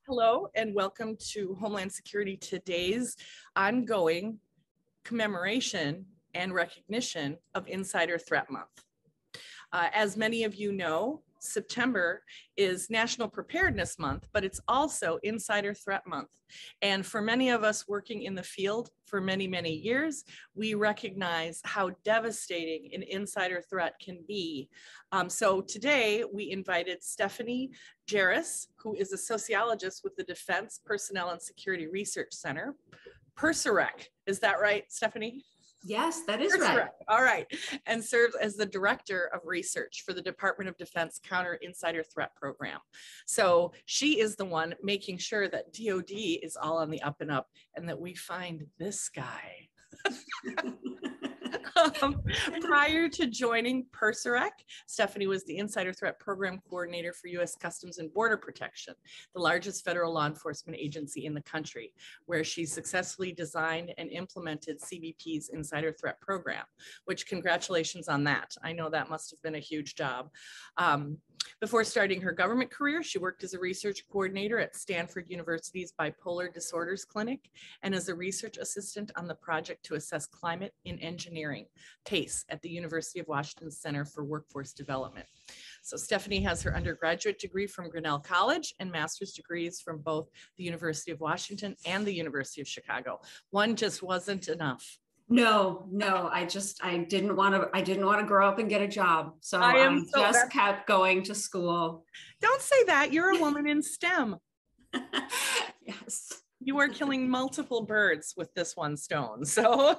Hello and welcome to Homeland Security Today's ongoing commemoration and recognition of Insider Threat Month. As many of you know, September is National Preparedness Month, but it's also Insider Threat Month. And for many of us working in the field for many, many years, we recognize how devastating an insider threat can be. So today we invited Stephanie Jaros, who is a sociologist with the Defense Personnel and Security Research Center, PERSEREC. Is that right, Stephanie? Yes, that is right. All right. And serves as the Director of Research for the Department of Defense Counter Insider Threat Program. So she is the one making sure that DOD is all on the up and up and that we find this guy. Prior to joining PERSEREC, Stephanie was the Insider Threat Program Coordinator for U.S. Customs and Border Protection, the largest federal law enforcement agency in the country, where she successfully designed and implemented CBP's Insider Threat Program, which congratulations on that. I know that must have been a huge job. Before starting her government career, she worked as a research coordinator at Stanford University's Bipolar Disorders Clinic and as a research assistant on the project to assess climate in engineering, PACE, at the University of Washington Center for Workforce Development. So Stephanie has her undergraduate degree from Grinnell College and master's degrees from both the University of Washington and the University of Chicago. One just wasn't enough. No, I didn't want to grow up and get a job. So I just kept going to school. Don't say that. You're a woman in STEM. Yes. You are killing multiple birds with this one stone. So,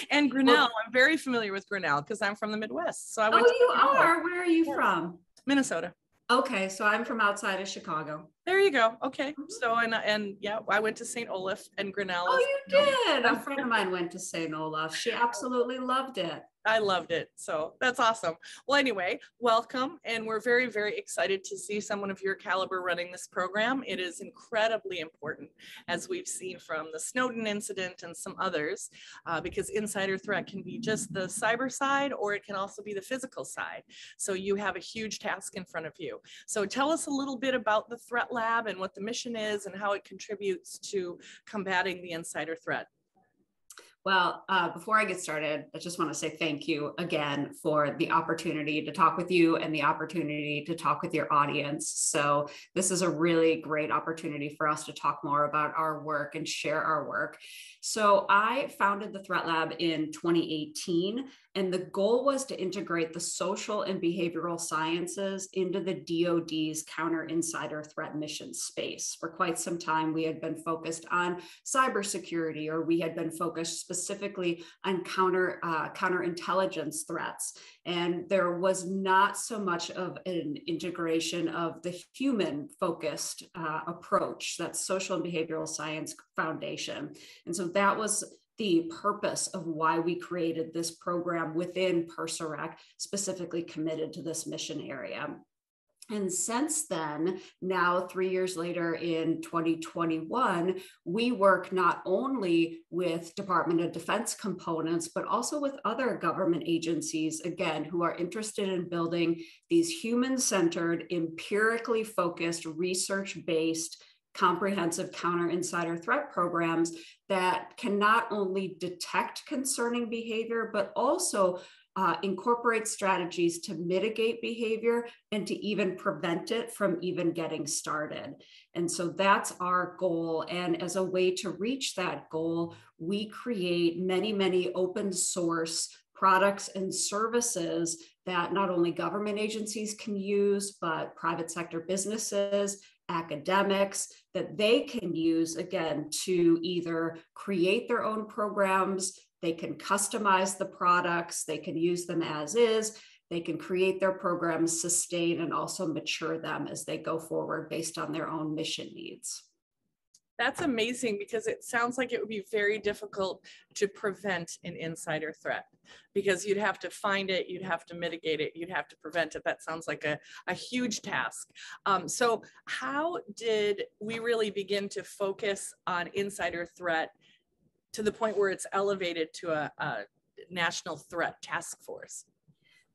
and Grinnell, I'm very familiar with Grinnell because I'm from the Midwest. So I went. Oh, you are? Where are you from? Minnesota. Okay, so I'm from outside of Chicago. There you go. Okay. So, and yeah, I went to St. Olaf and Grinnell. Oh, you did? A friend of mine went to St. Olaf. She absolutely loved it. I loved it. So that's awesome. Well, anyway, welcome. And we're very, very excited to see someone of your caliber running this program. It is incredibly important, as we've seen from the Snowden incident and some others, because insider threat can be just the cyber side, or it can also be the physical side. So you have a huge task in front of you. So tell us a little bit about the Threat Lab and what the mission is and how it contributes to combating the insider threat. Well, before I get started, I just want to say thank you again for the opportunity to talk with you and the opportunity to talk with your audience. So this is a really great opportunity for us to talk more about our work and share our work. So I founded the Threat Lab in 2018, and the goal was to integrate the social and behavioral sciences into the DOD's counter insider threat mission space. For quite some time, we had been focused on cybersecurity, or we had been focused specifically on counterintelligence threats. And there was not so much of an integration of the human-focused approach, that social and behavioral science foundation. And so that was the purpose of why we created this program within PERSEREC, specifically committed to this mission area. And since then, now 3 years later in 2021, we work not only with Department of Defense components, but also with other government agencies, again, who are interested in building these human-centered, empirically focused, research-based, comprehensive counter insider threat programs that can not only detect concerning behavior, but also incorporate strategies to mitigate behavior and to even prevent it from even getting started. And so that's our goal. And as a way to reach that goal, we create many, many open source products and services that not only government agencies can use, but private sector businesses, academics, that they can use, again, to either create their own programs, they can customize the products, they can use them as is, they can create their programs, sustain, and also mature them as they go forward based on their own mission needs. That's amazing, because it sounds like it would be very difficult to prevent an insider threat, because you'd have to find it, you'd have to mitigate it, you'd have to prevent it. That sounds like a huge task. So how did we really begin to focus on insider threat to the point where it's elevated to a national threat task force?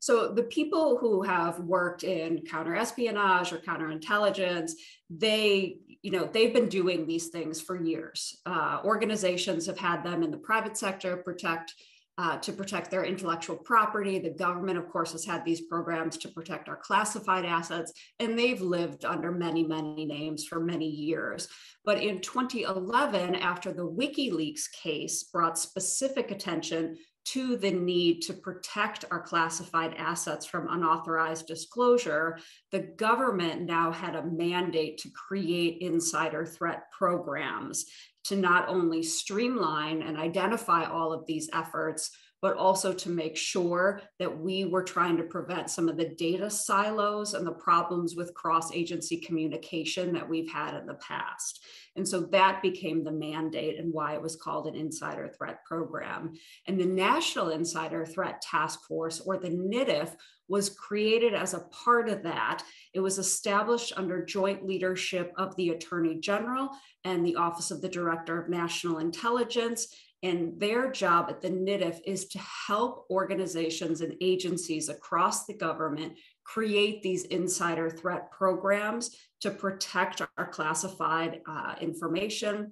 So the people who have worked in counterespionage or counterintelligence, they they've been doing these things for years. Organizations have had them in the private sector to protect their intellectual property. The government, of course, has had these programs to protect our classified assets, and they've lived under many, many names for many years. But in 2011, after the WikiLeaks case brought specific attention to the need to protect our classified assets from unauthorized disclosure, the government now had a mandate to create insider threat programs to not only streamline and identify all of these efforts, but also to make sure that we were trying to prevent some of the data silos and the problems with cross-agency communication that we've had in the past. And so that became the mandate and why it was called an insider threat program. And the National Insider Threat Task Force, or the NITF, was created as a part of that. It was established under joint leadership of the Attorney General and the Office of the Director of National Intelligence. And their job at the NITF is to help organizations and agencies across the government create these insider threat programs to protect our classified information,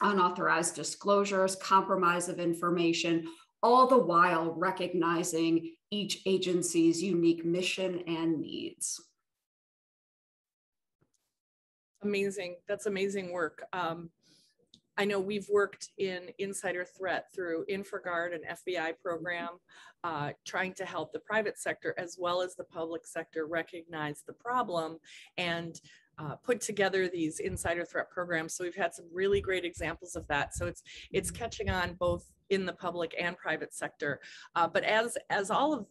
unauthorized disclosures, compromise of information, all the while recognizing each agency's unique mission and needs. Amazing. That's amazing work. I know we've worked in insider threat through InfraGard, an FBI program, trying to help the private sector as well as the public sector recognize the problem and put together these insider threat programs. So we've had some really great examples of that. So it's catching on both in the public and private sector. But as all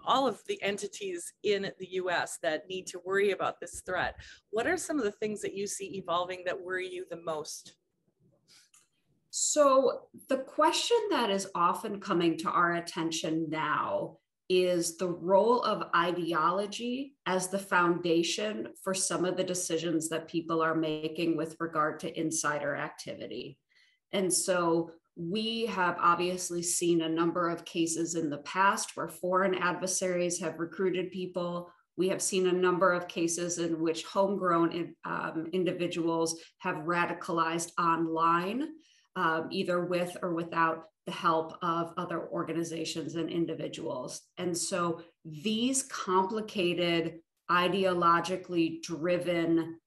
of the entities in the US that need to worry about this threat, what are some of the things that you see evolving that worry you the most? So the question that is often coming to our attention now is the role of ideology as the foundation for some of the decisions that people are making with regard to insider activity. And so we have obviously seen a number of cases in the past where foreign adversaries have recruited people. We have seen a number of cases in which homegrown individuals have radicalized online, either with or without the help of other organizations and individuals. And so these complicated, ideologically driven,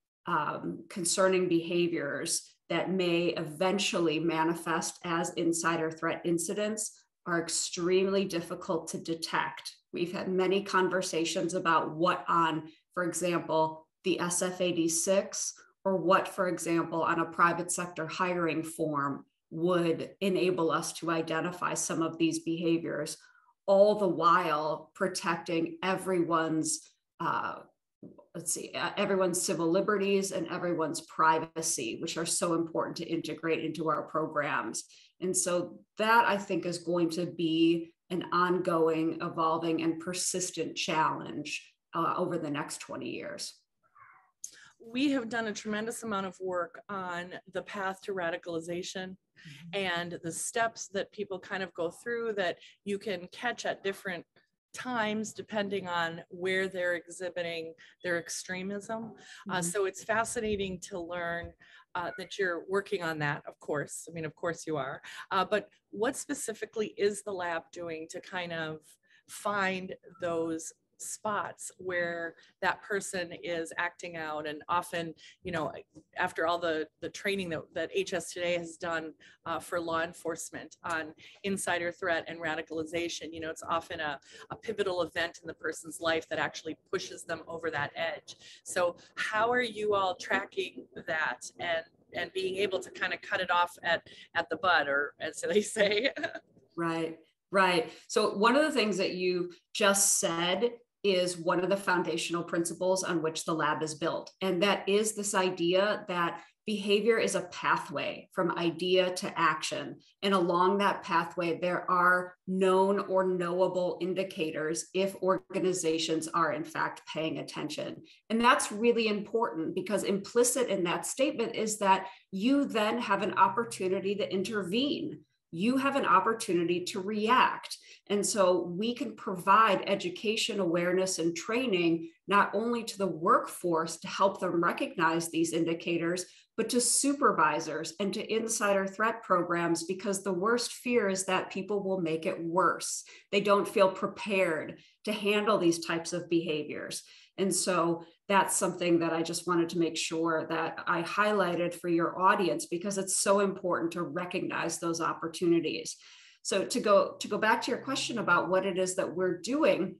concerning behaviors that may eventually manifest as insider threat incidents are extremely difficult to detect. We've had many conversations about what on, for example, the SF-86, or what, for example, on a private sector hiring form would enable us to identify some of these behaviors, all the while protecting everyone's everyone's civil liberties and everyone's privacy, which are so important to integrate into our programs. And so that, I think, is going to be an ongoing, evolving, and persistent challenge over the next 20 years. We have done a tremendous amount of work on the path to radicalization and the steps that people kind of go through that you can catch at different times depending on where they're exhibiting their extremism. So it's fascinating to learn that you're working on that, of course. I mean, of course you are. But what specifically is the lab doing to kind of find those spots where that person is acting out? And often, you know, after all the training that HS Today has done for law enforcement on insider threat and radicalization, you know, it's often a pivotal event in the person's life that actually pushes them over that edge. So how are you all tracking that and being able to kind of cut it off at the bud, or as they say? Right. So one of the things that you just said is one of the foundational principles on which the lab is built. And that is this idea that behavior is a pathway from idea to action. And along that pathway, there are known or knowable indicators if organizations are in fact paying attention. And that's really important because implicit in that statement is that you then have an opportunity to intervene. you have an opportunity to react. And so we can provide education, awareness, and training, not only to the workforce to help them recognize these indicators, but to supervisors and to insider threat programs, because the worst fear is that people will make it worse. They don't feel prepared to handle these types of behaviors. And so that's something that I just wanted to make sure that I highlighted for your audience, because it's so important to recognize those opportunities. So to go back to your question about what it is that we're doing,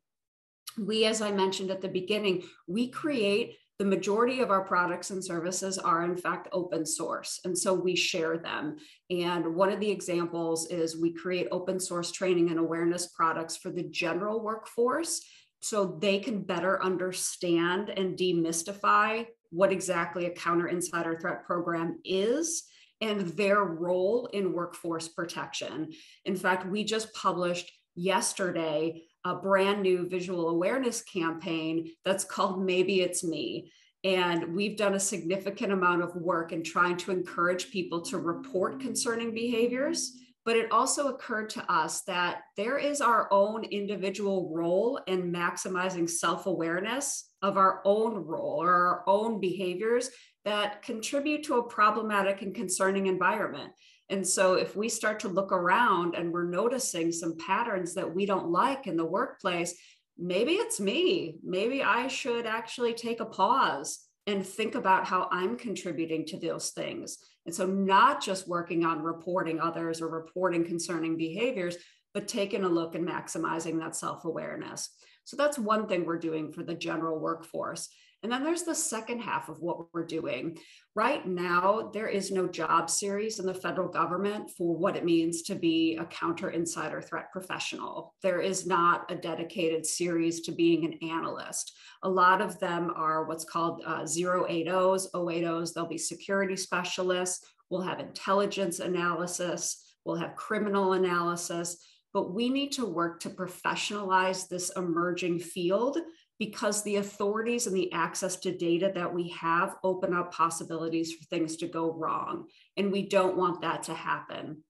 we, as I mentioned at the beginning, we create the majority of our products and services are in fact open source. And so we share them. And one of the examples is we create open source training and awareness products for the general workforce, so they can better understand and demystify what exactly a counter insider threat program is and their role in workforce protection. In fact, we just published yesterday a brand new visual awareness campaign that's called Maybe It's Me. And we've done a significant amount of work in trying to encourage people to report concerning behaviors. But it also occurred to us that there is our own individual role in maximizing self-awareness of our own role or our own behaviors that contribute to a problematic and concerning environment. And so if we start to look around and we're noticing some patterns that we don't like in the workplace, maybe it's me. Maybe I should actually take a pause and think about how I'm contributing to those things. And so not just working on reporting others or reporting concerning behaviors, but taking a look and maximizing that self-awareness. So that's one thing we're doing for the general workforce. And then there's the second half of what we're doing. Right now, there is no job series in the federal government for what it means to be a counter insider threat professional. There is not a dedicated series to being an analyst. A lot of them are what's called 080s, 080s. They'll be security specialists. We'll have intelligence analysis. We'll have criminal analysis. But we need to work to professionalize this emerging field, because the authorities and the access to data that we have open up possibilities for things to go wrong. And we don't want that to happen.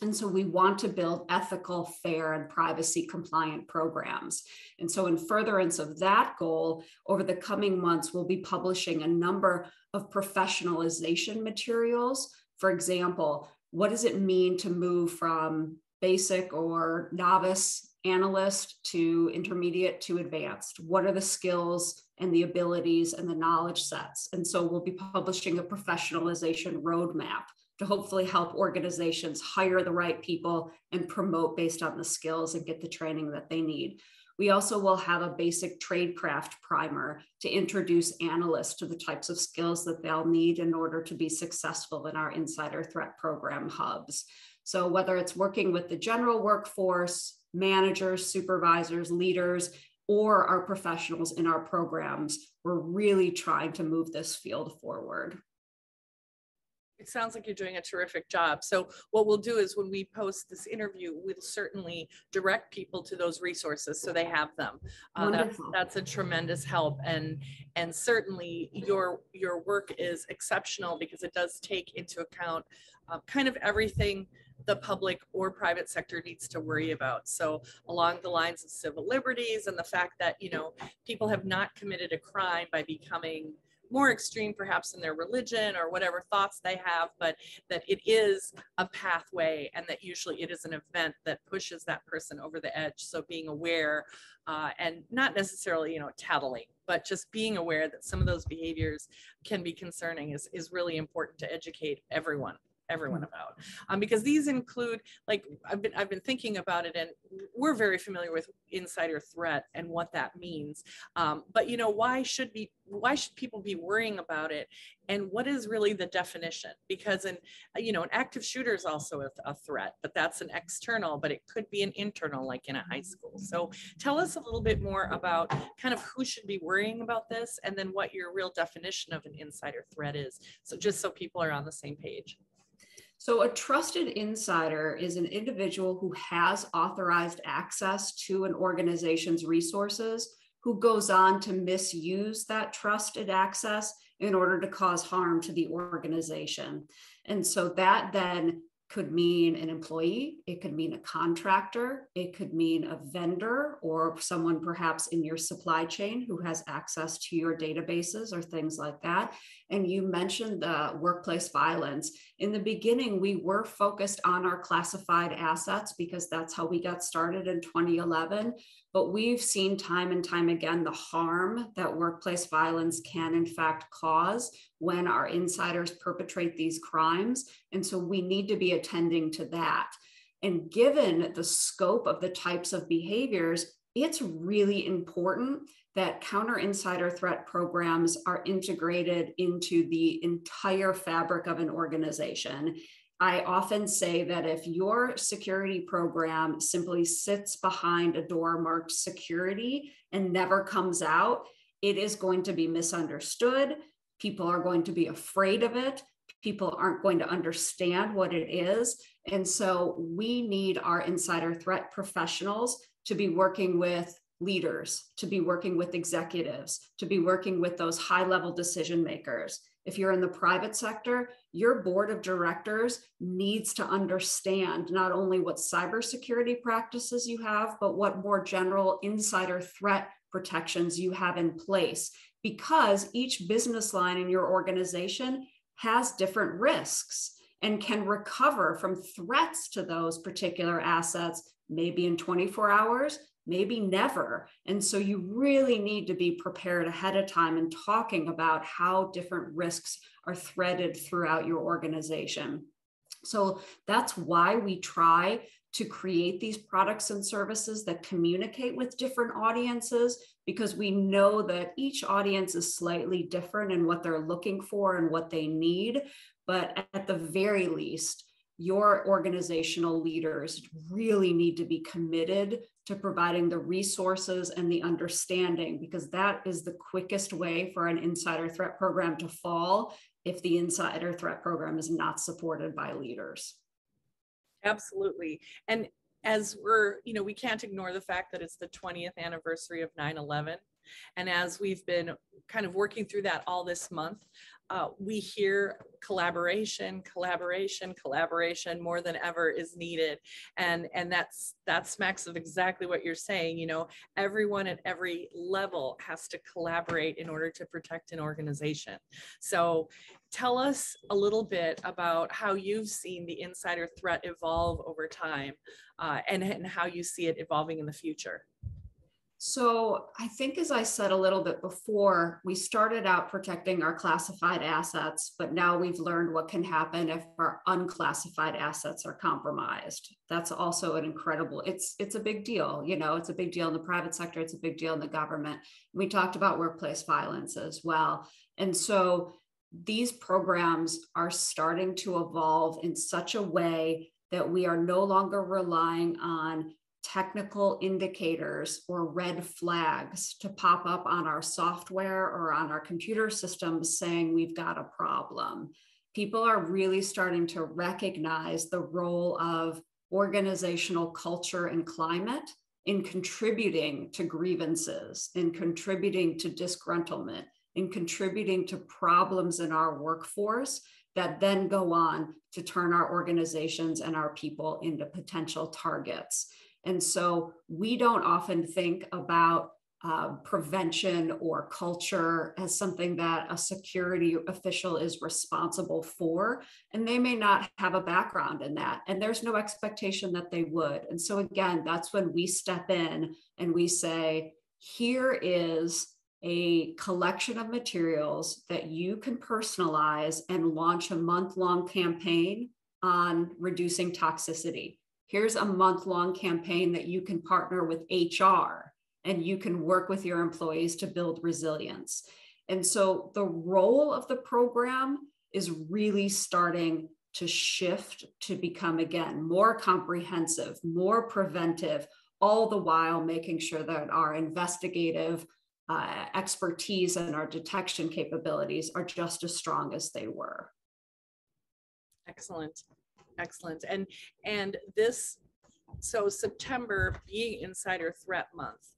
And so we want to build ethical, fair, and privacy compliant programs. And so in furtherance of that goal, over the coming months, we'll be publishing a number of professionalization materials. For example, what does it mean to move from basic or novice analyst to intermediate to advanced? What are the skills and the abilities and the knowledge sets? And so we'll be publishing a professionalization roadmap to hopefully help organizations hire the right people and promote based on the skills and get the training that they need. We also will have a basic tradecraft primer to introduce analysts to the types of skills that they'll need in order to be successful in our insider threat program hubs. So whether it's working with the general workforce, managers, supervisors, leaders, or our professionals in our programs, we're really trying to move this field forward. It sounds like you're doing a terrific job. So what we'll do is when we post this interview, we'll certainly direct people to those resources so they have them. That's a tremendous help. And certainly your work is exceptional, because it does take into account kind of everything the public or private sector needs to worry about. So along the lines of civil liberties and the fact that, you know, people have not committed a crime by becoming more extreme perhaps in their religion or whatever thoughts they have, but that it is a pathway, and that usually it is an event that pushes that person over the edge. So being aware and not necessarily, you know, tattling, but just being aware that some of those behaviors can be concerning is really important to educate everyone about, because these include, like, I've been thinking about it, and we're very familiar with insider threat and what that means, but you know, why should people be worrying about it, and what is really the definition? Because an active shooter is also a threat, but that's an external, but it could be an internal, like in a high school. So tell us a little bit more about kind of who should be worrying about this, and then what your real definition of an insider threat is, so just so people are on the same page. So a trusted insider is an individual who has authorized access to an organization's resources, who goes on to misuse that trusted access in order to cause harm to the organization. And so that then could mean an employee, it could mean a contractor, it could mean a vendor or someone perhaps in your supply chain who has access to your databases or things like that. And you mentioned the workplace violence. In the beginning, we were focused on our classified assets because that's how we got started in 2011. But we've seen time and time again the harm that workplace violence can in fact cause when our insiders perpetrate these crimes. And so we need to be attending to that. And given the scope of the types of behaviors, it's really important that counter insider threat programs are integrated into the entire fabric of an organization. I often say that if your security program simply sits behind a door marked security and never comes out, it is going to be misunderstood. People are going to be afraid of it. People aren't going to understand what it is. And so we need our insider threat professionals to be working with leaders, to be working with executives, to be working with those high-level decision makers. If you're in the private sector, your board of directors needs to understand not only what cybersecurity practices you have, but what more general insider threat protections you have in place, because each business line in your organization has different risks and can recover from threats to those particular assets, maybe in 24 hours, maybe never. And so you really need to be prepared ahead of time and talking about how different risks are threaded throughout your organization. So that's why we try to create these products and services that communicate with different audiences, because we know that each audience is slightly different in what they're looking for and what they need. But at the very least, your organizational leaders really need to be committed to providing the resources and the understanding, because that is the quickest way for an insider threat program to fall if the insider threat program is not supported by leaders. Absolutely. And as we can't ignore the fact that it's the 20th anniversary of 9/11. And as we've been kind of working through that all this month, we hear collaboration more than ever is needed. And that smacks of exactly what you're saying. Everyone at every level has to collaborate in order to protect an organization. So tell us a little bit about how you've seen the insider threat evolve over time, and how you see it evolving in the future. So I think, as I said a little bit before, we started out protecting our classified assets, but now we've learned what can happen if our unclassified assets are compromised. That's also an incredible, it's a big deal. It's a big deal in the private sector. It's a big deal in the government. We talked about workplace violence as well. And so these programs are starting to evolve in such a way that we are no longer relying on technical indicators or red flags to pop up on our software or on our computer systems saying we've got a problem. People are really starting to recognize the role of organizational culture and climate in contributing to grievances, in contributing to disgruntlement, in contributing to problems in our workforce that then go on to turn our organizations and our people into potential targets. And so we don't often think about prevention or culture as something that a security official is responsible for, and they may not have a background in that, and there's no expectation that they would. And so again, that's when we step in and we say, here is a collection of materials that you can personalize and launch a month-long campaign on reducing toxicity. Here's a month-long campaign that you can partner with HR, and you can work with your employees to build resilience. And so the role of the program is really starting to shift to become, again, more comprehensive, more preventive, all the while making sure that our investigative expertise and our detection capabilities are just as strong as they were. Excellent. Excellent. And this So September being Insider Threat Month,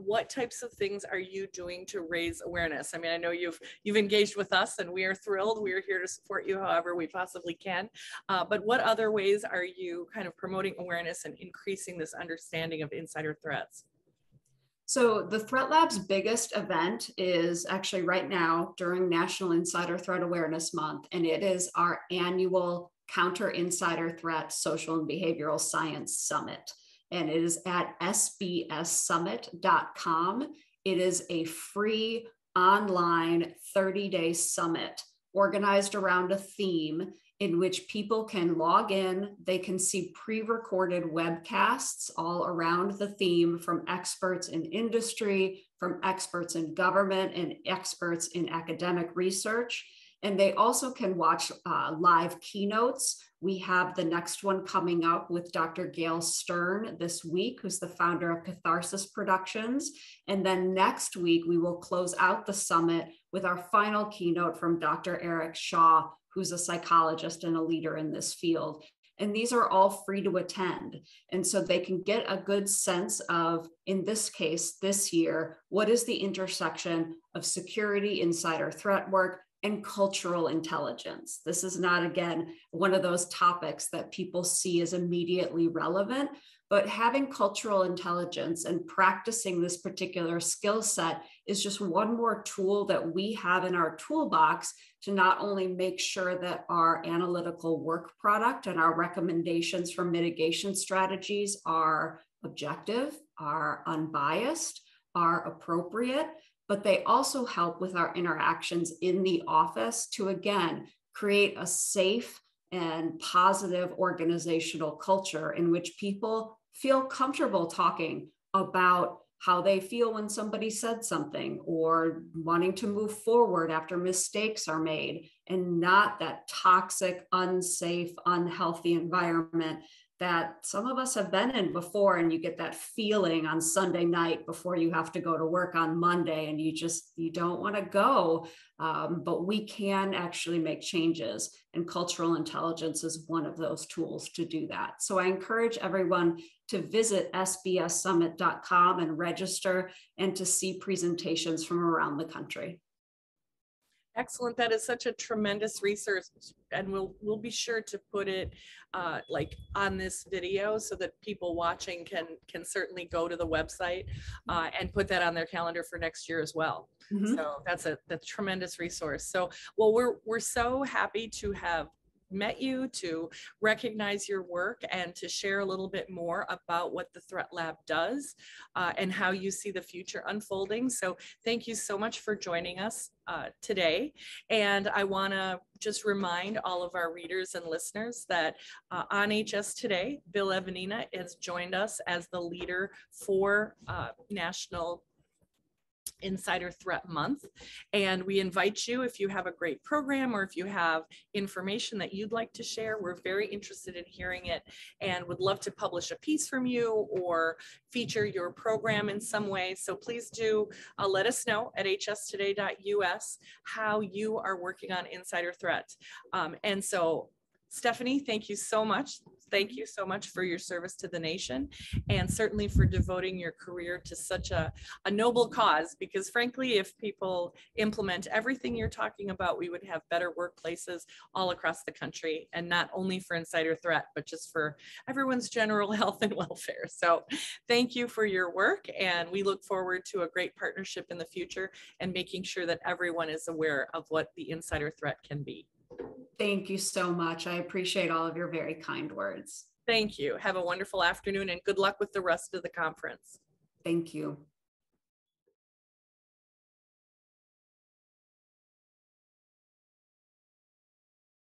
what types of things are you doing to raise awareness? I mean, I know you've engaged with us, and we are thrilled. We are here to support you however we possibly can. But what other ways are you kind of promoting awareness and increasing this understanding of insider threats? So the Threat Lab's biggest event is actually right now during National Insider Threat Awareness Month, and it is our annual Counter Insider Threat Social and Behavioral Science Summit. And it is at sbssummit.com. It is a free online 30-day summit organized around a theme in which people can log in. They can see pre-recorded webcasts all around the theme from experts in industry, from experts in government, and experts in academic research. And they also can watch live keynotes. We have the next one coming up with Dr. Gail Stern this week, who's the founder of Catharsis Productions. And then next week, we will close out the summit with our final keynote from Dr. Eric Shaw, who's a psychologist and a leader in this field. And these are all free to attend. And so they can get a good sense of, in this case, this year, what is the intersection of security, insider threat work, and cultural intelligence. This is not, again, one of those topics that people see as immediately relevant, but having cultural intelligence and practicing this particular skill set is just one more tool that we have in our toolbox to not only make sure that our analytical work product and our recommendations for mitigation strategies are objective, are unbiased, are appropriate, but they also help with our interactions in the office to, again, create a safe and positive organizational culture in which people feel comfortable talking about how they feel when somebody said something or wanting to move forward after mistakes are made, and not that toxic, unsafe, unhealthy environment that some of us have been in before. And you get that feeling on Sunday night before you have to go to work on Monday, and you don't want to go, but we can actually make changes. And cultural intelligence is one of those tools to do that. So I encourage everyone to visit sbssummit.com and register and to see presentations from around the country. Excellent. That is such a tremendous resource, and we'll be sure to put it like on this video so that people watching can certainly go to the website and put that on their calendar for next year as well. Mm-hmm. So that's a tremendous resource. So, well, we're so happy to have met you, to recognize your work, and to share a little bit more about what the Threat Lab does and how you see the future unfolding. So thank you so much for joining us today. And I want to just remind all of our readers and listeners that on HS Today, Bill Evanina has joined us as the leader for National Insider Threat Month. And we invite you, if you have a great program or if you have information that you'd like to share, we're very interested in hearing it and would love to publish a piece from you or feature your program in some way. So please do let us know at hstoday.us how you are working on insider threat. And so Stephanie, thank you so much. Thank you so much for your service to the nation, and certainly for devoting your career to such a noble cause, because frankly, if people implement everything you're talking about, we would have better workplaces all across the country, and not only for insider threat, but just for everyone's general health and welfare. So thank you for your work, and we look forward to a great partnership in the future and making sure that everyone is aware of what the insider threat can be. Thank you so much. I appreciate all of your very kind words. Thank you. Have a wonderful afternoon and good luck with the rest of the conference. Thank you.